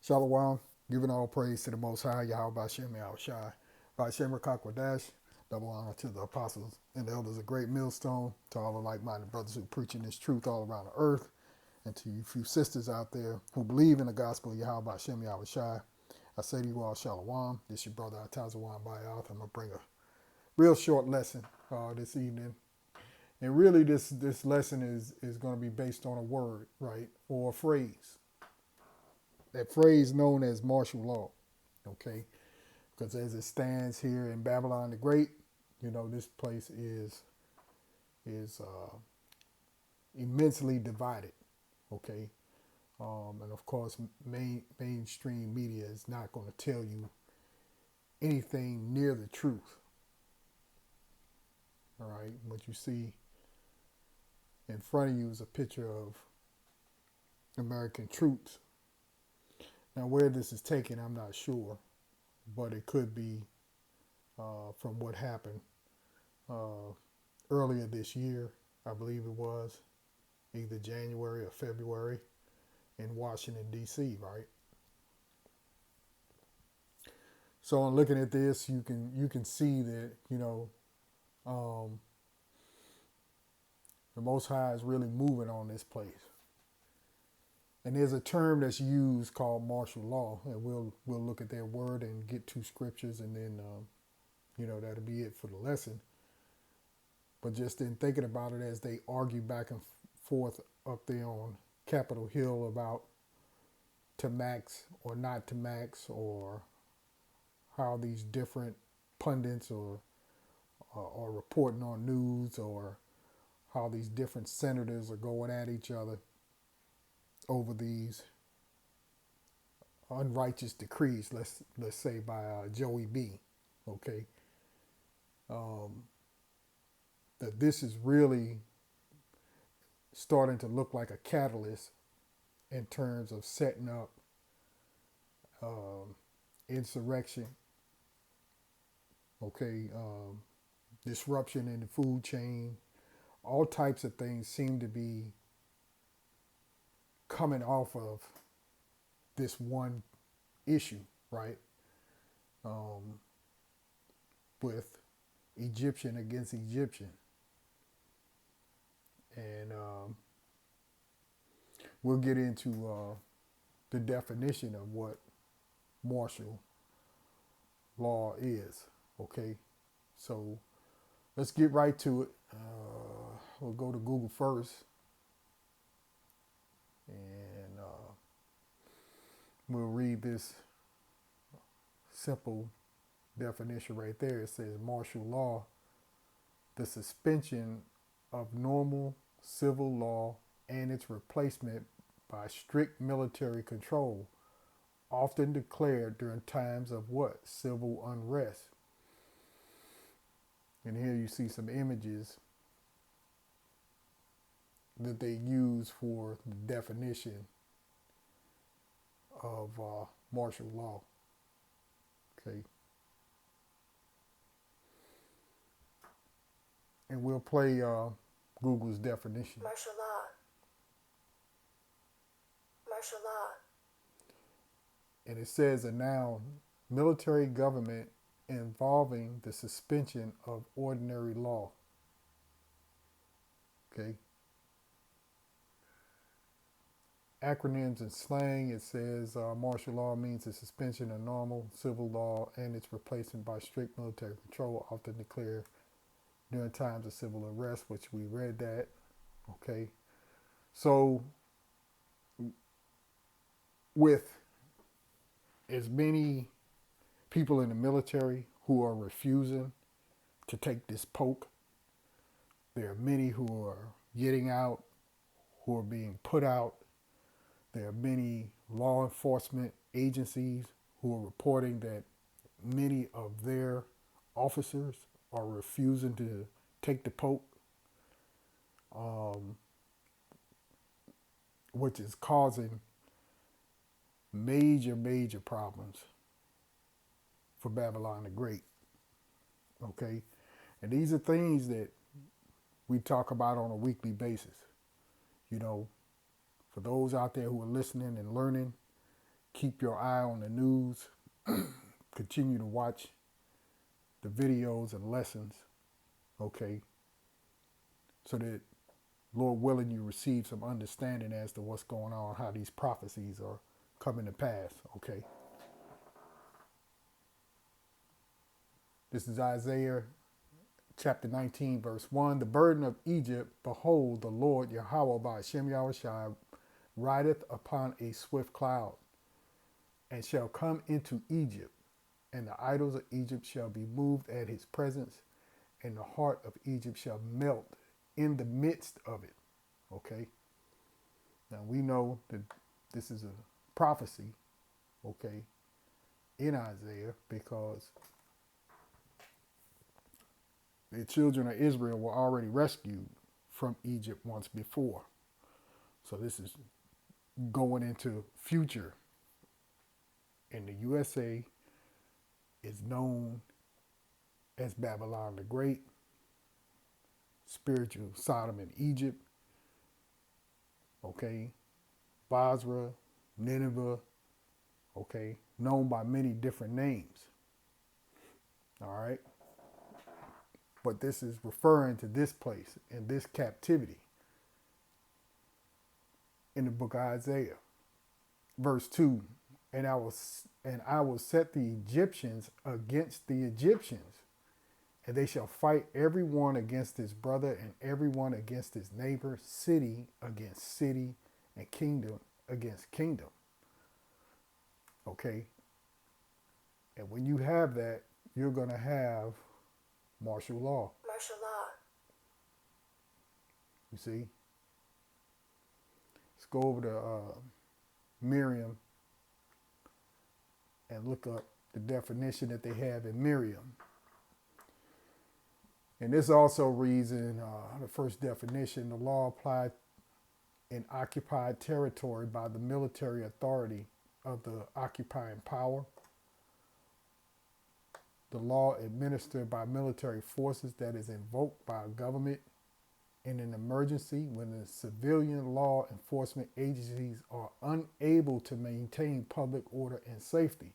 Shalom, giving all praise to the Most High, Yahweh Bashem Yahushai. Bashem Rakakwadash, double honor to the apostles and the elders of Great Millstone, to all the like-minded brothers who preaching this truth all around the earth, and to you few sisters out there who believe in the gospel of Yahweh Bashem Yahushai. I say to you all, Shalom. This your brother Atazawan Bayath. I'm going to bring a real short lesson this evening. And really this lesson is going to be based on a word, right, or a phrase. That phrase known as martial law, okay? Because as it stands here in Babylon the Great, this place is immensely divided, okay? And of course, mainstream media is not going to tell you anything near the truth, all right? What you see in front of you is a picture of American troops. Now, where this is taken, I'm not sure, but it could be from what happened earlier this year. I believe it was either January or February in Washington, D.C., right? So in looking at this, you can see that, the Most High is really moving on this place. And there's a term that's used called martial law, and we'll look at that word and get two scriptures, and then that'll be it for the lesson. But just in thinking about it as they argue back and forth up there on Capitol Hill about to max or not to max, or how these different pundits or reporting on news, or how these different senators are going at each other over these unrighteous decrees, let's say by Joey B. Okay, that this is really starting to look like a catalyst in terms of setting up insurrection. Okay, disruption in the food chain, all types of things seem to be coming off of this one issue, right? With Egyptian against Egyptian. And we'll get into the definition of what martial law is, okay? So let's get right to it. We'll go to Google first. And we'll read this simple definition right there. It says martial law, the suspension of normal civil law and its replacement by strict military control, often declared during times of what? Civil unrest. And here you see some images that they use for the definition of martial law. Okay. And we'll play Google's definition. Martial law. Martial law. And it says a noun, military government involving the suspension of ordinary law. Okay. Acronyms and slang, it says martial law means the suspension of normal civil law and its replacement by strict military control, often declared during times of civil unrest, which we read that. Okay. So with as many people in the military who are refusing to take this poke, there are many who are getting out, who are being put out. There are many law enforcement agencies who are reporting that many of their officers are refusing to take the poke, which is causing major problems for Babylon the Great. Okay? And these are things that we talk about on a weekly basis. For those out there who are listening and learning, Keep your eye on the news. Continue to watch the videos and lessons, okay, so that, Lord willing, you receive some understanding as to what's going on, how these prophecies are coming to pass, okay? This is Isaiah chapter 19, verse 1. The burden of Egypt, behold, the Lord Yahweh by Shem Yahushai rideth upon a swift cloud, and shall come into Egypt, and the idols of Egypt shall be moved at his presence, and the heart of Egypt shall melt in the midst of it. Okay? Now we know that this is a prophecy, okay, in Isaiah, because the children of Israel were already rescued from Egypt once before. So this is going into future. And the USA is known as Babylon the Great, spiritual Sodom and Egypt, okay, Basra, Nineveh, okay, known by many different names, all right? But this is referring to this place and this captivity in the book of Isaiah. Verse 2, and I will set the Egyptians against the Egyptians, and they shall fight every one against his brother and every one against his neighbor, city against city, and kingdom against kingdom. Okay? And when you have that, you're going to have martial law. Martial law. You see? Let's go over to Miriam and look up the definition that they have in Miriam. And this also reads in the first definition, the law applied in occupied territory by the military authority of the occupying power. The law administered by military forces that is invoked by a government in an emergency when the civilian law enforcement agencies are unable to maintain public order and safety.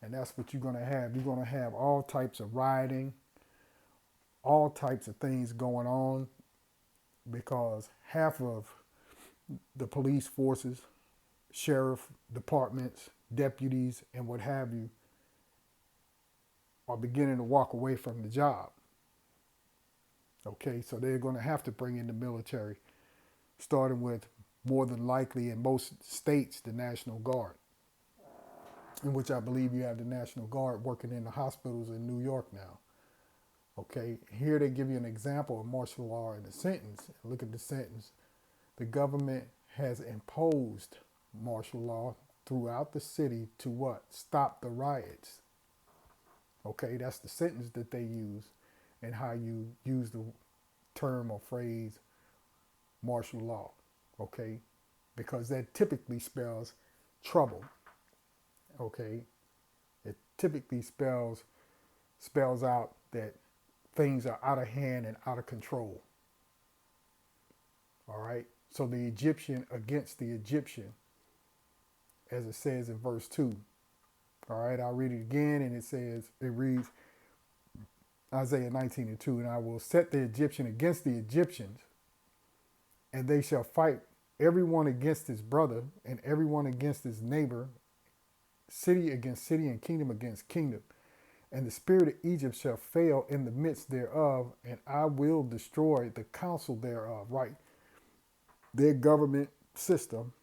And that's what you're going to have. You're going to have all types of rioting, all types of things going on, because half of the police forces, sheriff departments, deputies, and what have you are beginning to walk away from the job. Okay, so they're going to have to bring in the military, starting with, more than likely in most states, the National Guard, in which I believe you have the National Guard working in the hospitals in New York now. Okay, here they give you an example of martial law in the sentence. Look at the sentence. The government has imposed martial law throughout the city to what? Stop the riots. Okay, that's the sentence that they use, and how you use the term or phrase martial law. Okay, because that typically spells trouble. Okay, it typically spells out that things are out of hand and out of control. All right. So the Egyptian against the Egyptian, as it says in verse 2. All right. I'll read it again. And it reads, Isaiah 19:2. And I will set the Egyptian against the Egyptians, and they shall fight everyone against his brother and everyone against his neighbor, city against city, and kingdom against kingdom. And the spirit of Egypt shall fail in the midst thereof, and I will destroy the counsel thereof. Right? Their government system,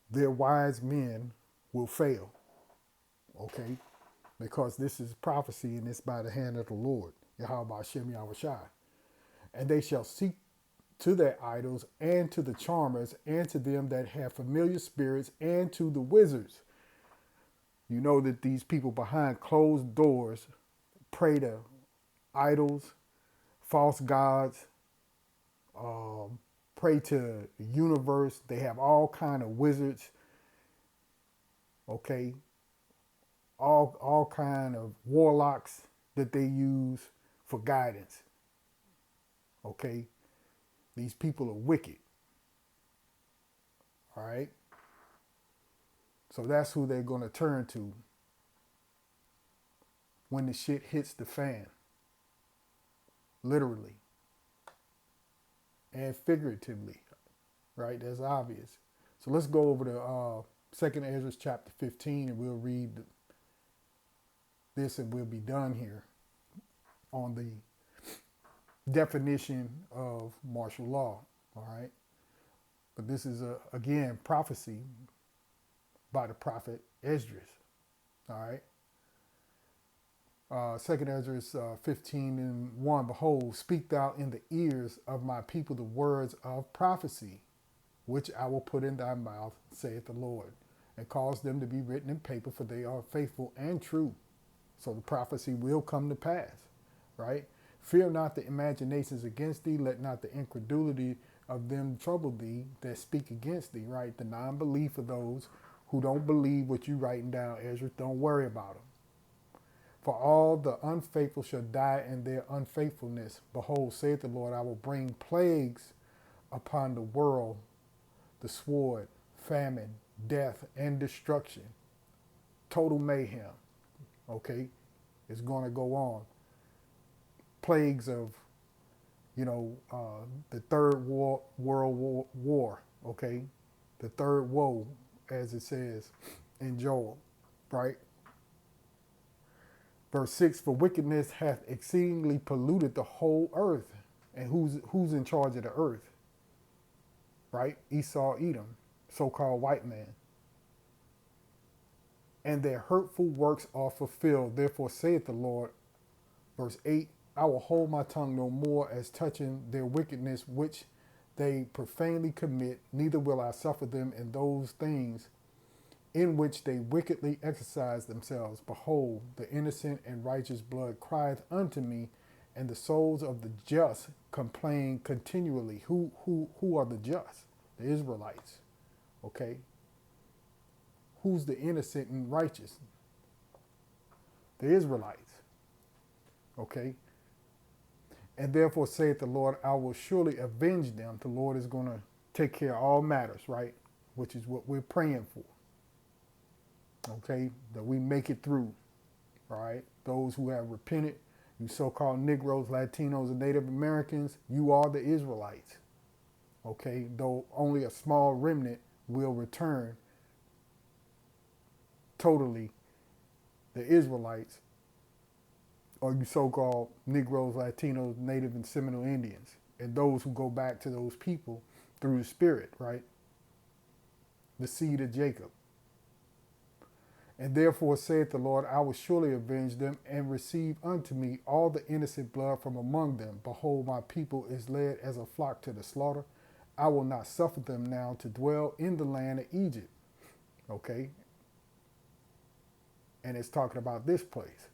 their wise men will fail. Okay? Because this is prophecy, and it's by the hand of the Lord, Yahweh Shem Yahushai. And they shall seek to their idols, and to the charmers, and to them that have familiar spirits, and to the wizards. You know that these people behind closed doors pray to idols, false gods, pray to the universe. They have all kind of wizards, okay? All kind of warlocks that they use for guidance, okay? These people are wicked, all right? So that's who they're going to turn to when the shit hits the fan, literally and figuratively, right? That's obvious. So let's go over to Second Ezra chapter 15, and we'll read this, and we'll be done here on the definition of martial law. All right, but this is again prophecy by the prophet Esdras. All right. Second Ezra 15:1. Behold, speak thou in the ears of my people the words of prophecy, which I will put in thy mouth, saith the Lord, and cause them to be written in paper, for they are faithful and true. So the prophecy will come to pass, right? Fear not the imaginations against thee, let not the incredulity of them trouble thee that speak against thee, right? The non-belief of those who don't believe what you writing down, Ezra, don't worry about them. For all the unfaithful shall die in their unfaithfulness. Behold, saith the Lord, I will bring plagues upon the world, the sword, famine, death, and destruction. Total mayhem, okay? It's going to go on. Plagues of, the third world war, okay? The third woe, as it says in Joel, right? Verse 6, for wickedness hath exceedingly polluted the whole earth. And who's in charge of the earth? Right? Esau, Edom, so-called white man. And their hurtful works are fulfilled. Therefore saith the Lord, verse 8, I will hold my tongue no more as touching their wickedness which they profanely commit, neither will I suffer them in those things in which they wickedly exercise themselves. Behold, the innocent and righteous blood crieth unto me, and the souls of the just complain continually. Who are the just? The Israelites. Okay? Who's the innocent and righteous? The Israelites. Okay? And therefore saith the Lord, I will surely avenge them. The Lord is going to take care of all matters, right? Which is what we're praying for. Okay, that we make it through, all right? Those who have repented, you so-called Negroes, Latinos, and Native Americans, you are the Israelites, okay? Though only a small remnant will return totally, the Israelites, or you so-called Negroes, Latinos, Native, and Seminole Indians, and those who go back to those people through the Spirit, right? The seed of Jacob. And therefore saith the Lord, I will surely avenge them and receive unto me all the innocent blood from among them. Behold, my people is led as a flock to the slaughter. I will not suffer them now to dwell in the land of Egypt. Okay? And it's talking about this place.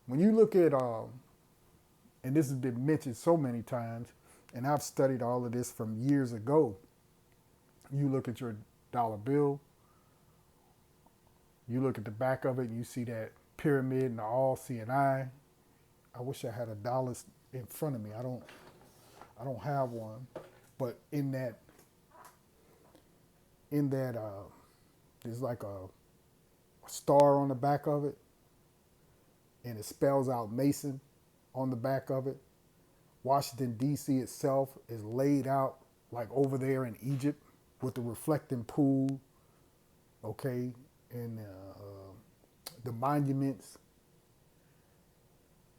When you look at, and this has been mentioned so many times, and I've studied all of this from years ago. You look at your dollar bill, you look at the back of it, and you see that pyramid and the all seeing eye. I wish I had a dollar in front of me. I don't have one, but in that, there's like a star on the back of it, and it spells out Mason on the back of it. Washington, D.C. itself is laid out like over there in Egypt with the reflecting pool, okay, and the monuments,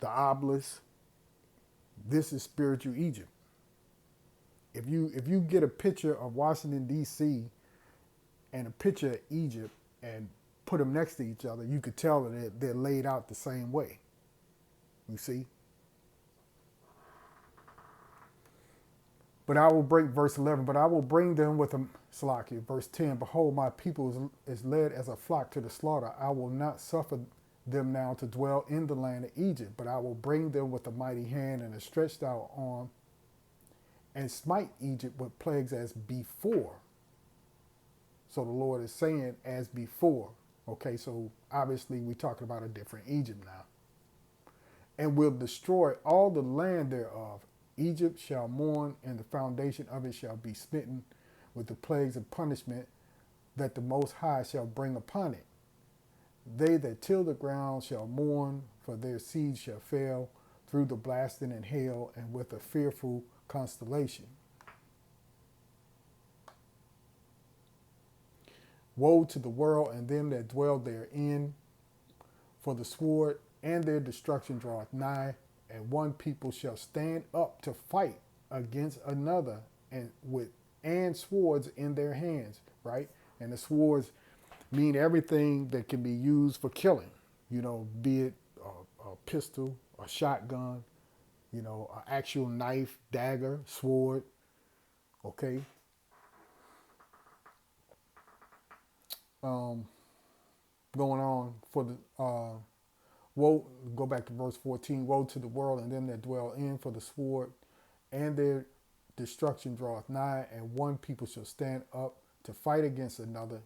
the obelisks. This is spiritual Egypt. If you get a picture of Washington, D.C. and a picture of Egypt and put them next to each other, you could tell that they're laid out the same way. You see? But I will break, verse 11, but I will bring them with a, Salakia, verse 10, behold, my people is led as a flock to the slaughter. I will not suffer them now to dwell in the land of Egypt, but I will bring them with a mighty hand and a stretched out arm and smite Egypt with plagues as before. So the Lord is saying as before. Okay, so obviously we're talking about a different Egypt now. And will destroy all the land thereof. Egypt shall mourn, and the foundation of it shall be smitten with the plagues of punishment that the Most High shall bring upon it. They that till the ground shall mourn, for their seed shall fail through the blasting and hail, and with a fearful constellation. Woe to the world and them that dwell therein, for the sword and their destruction draweth nigh, and one people shall stand up to fight against another, and swords in their hands, right? And the swords mean everything that can be used for killing, be it a pistol, a shotgun, an actual knife, dagger, sword, okay? Going on for the woe, go back to verse 14. Woe to the world and them that dwell in, for the sword and their destruction draweth nigh, and one people shall stand up to fight against another,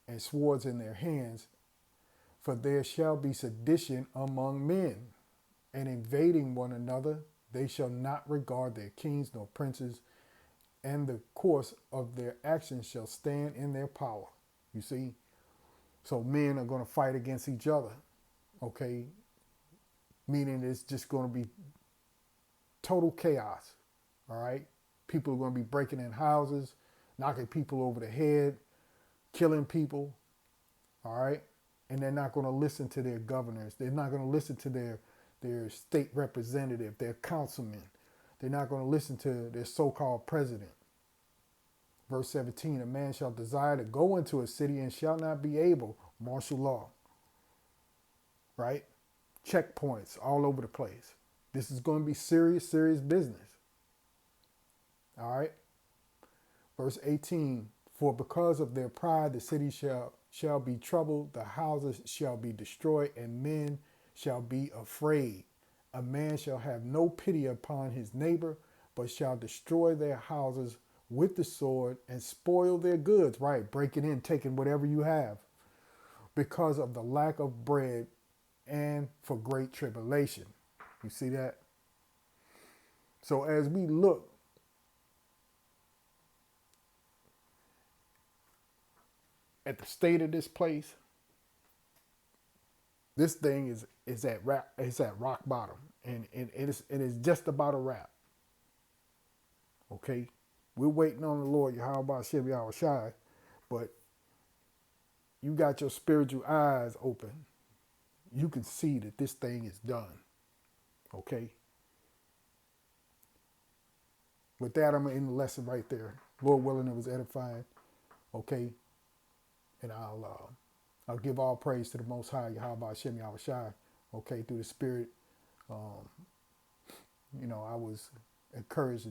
and swords in their hands. For there shall be sedition among men, and invading one another. They shall not regard their kings nor princes, and the course of their actions shall stand in their power. You see? So men are going to fight against each other, okay? Meaning it's just going to be total chaos, all right? People are going to be breaking in houses, knocking people over the head, killing people, all right? And they're not going to listen to their governors. They're not going to listen to their state representative, their councilman. They're not going to listen to their so-called president. Verse 17, a man shall desire to go into a city and shall not be able. Martial law, right? Checkpoints all over the place. This is going to be serious, serious business. All right? Verse 18, for because of their pride the city shall be troubled, the houses shall be destroyed, and men shall be afraid. A man shall have no pity upon his neighbor, but shall destroy their houses with the sword and spoil their goods, right? Breaking in, taking whatever you have, because of the lack of bread and for great tribulation. You see that? So as we look at the state of this place, this thing is at rock bottom, and it's just about a wrap. Okay, we're waiting on the Lord Yahweh Shem Yahweh Shai, but you got your spiritual eyes open. You can see that this thing is done. Okay. With that, I'm gonna end the lesson right there. Lord willing, it was edifying. Okay, and I'll give all praise to the Most High Yahweh Shem Yahweh Shai. Okay, through the Spirit. I was encouraged,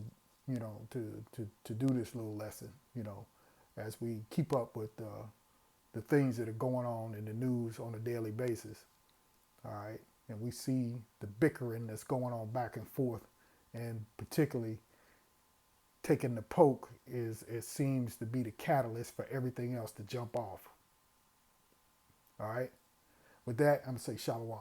to do this little lesson, as we keep up with the things that are going on in the news on a daily basis. All right. And we see the bickering that's going on back and forth, and particularly taking the poke it seems to be the catalyst for everything else to jump off. All right. With that, I'm going to say shalom.